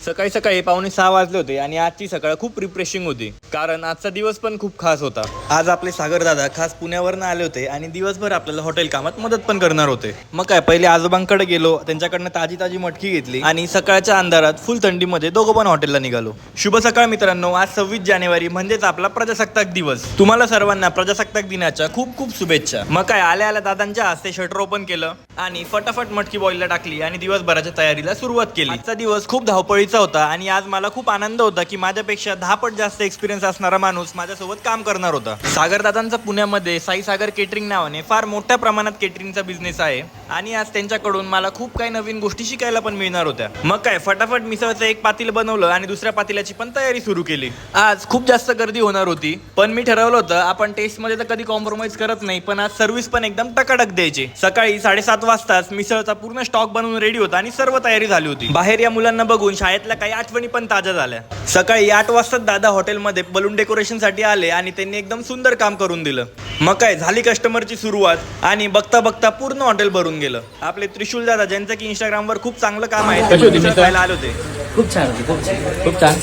सकाळी सकाळी 5:45 वाजले होते आणि आजची सकाळ खूप रिफ्रेशिंग होती, कारण आजचा दिवस पण खूप खास होता. आज आपले सागर दादा खास पुण्यावरून आले होते आणि दिवसभर आपल्याला हॉटेल कामात मदत पण करणार होते. मग काय, पहिले आजोबांकडे गेलो, त्यांच्याकडनं ताजी ताजी मटकी घेतली आणि सकाळच्या अंधारात फुल थंडीमध्ये दोघं पण हॉटेलला निघालो. शुभ सकाळ मित्रांनो, आज 26 जानेवारी म्हणजेच आपला प्रजासत्ताक दिवस. तुम्हाला सर्वांना प्रजासत्ताक दिनाच्या खूप खूप शुभेच्छा. मग काय, आल्या आल्या दादांच्या हस्ते शटर ओपन केलं आणि फटाफट मटकी बॉईलला टाकली आणि दिवसभराच्या तयारीला सुरुवात केली. आजचा दिवस खूप धावपळीचा होता आणि आज मला खूप आनंद होता की माझ्यापेक्षा 10 पट जास्त एक्सपिरियन्स असणारा माणूस माझ्यासोबत काम करणार होता. सागर दादांचा पुण्यामध्ये साई सागर केटरिंग नावाने फार मोठ्या प्रमाणात केटरिंगचा बिझनेस आहे आणि आज त्यांच्याकडून मला खूप काही नवीन गोष्टी शिकायला पण मिळणार होत्या. मग काय, फटाफट मिसळचं एक पातील बनवलं आणि दुसऱ्या पातेल्याची पण तयारी सुरू केली. आज खूप जास्त गर्दी होणार होती, पण मी ठरवलं होतं आपण टेस्ट मध्ये तर कधी कॉम्प्रोमाइज करत नाही, पण आज सर्व्हिस पण एकदम टकाटक द्यायची. सकाळी 7:30 वाजताच मिसळचा पूर्ण स्टॉक बनवून रेडी होता आणि सर्व तयारी झाली होती. बाहेर या मुलांना बघून शाळेतल्या काही आठवणी पण ताज्या झाल्या. सकाळी 8 वाजता दादा हॉटेलमध्ये बलून डेकोरेशन साठी आले आणि त्यांनी एकदम सुंदर काम करून दिलं. मग काय, झाली कस्टमरची सुरुवात आणि बघता बघता पूर्ण हॉटेल भरून गेलं. आपले त्रिशूल दादा, ज्यांचं की इंस्टाग्रामवर खूप चांगलं काम आहे, खायला आले होते. खूप छान होती, खूप छान.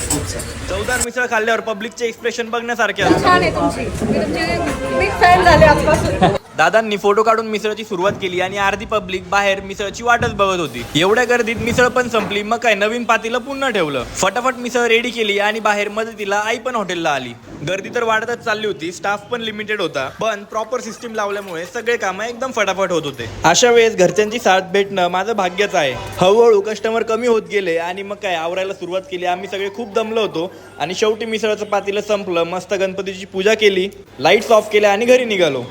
चवदार मिसळ खाल्ल्यावर पब्लिकचे एक्सप्रेशन बघण्यासारखे छान आहे तुमची. मी तुमची बिग फॅन झाले आजपासून. दादांनी फोटो काढून मिसळची सुरुवात केली आणि अर्धी पब्लिक बाहेर मिसळची वाटच बघत होती. एवढ्या गर्दीत मिसळ पण संपली. मग काय, नवीन पातीला पुन्हा ठेवलं. फटाफट मिसळ रेडी केली आणि बाहेर मदतीला आई पण हॉटेलला आली. गर्दी तर वाढतच चालली होती, स्टाफ पण लिमिटेड होता, पण प्रॉपर सिस्टीम लावल्यामुळे सगळे कामं एकदम फटाफट होत होते. अशा वेळेस घरच्यांची साथ भेटणं माझं भाग्यच आहे. हळूहळू कस्टमर कमी होत गेले आणि मग काय, आवरायला सुरुवात केली. आम्ही सगळे खूप दमलो होतो आणि शेवटी मिसळचं पातीला संपलं. मस्त गणपतीची पूजा केली, लाईट्स ऑफ केल्या आणि घरी निघालो.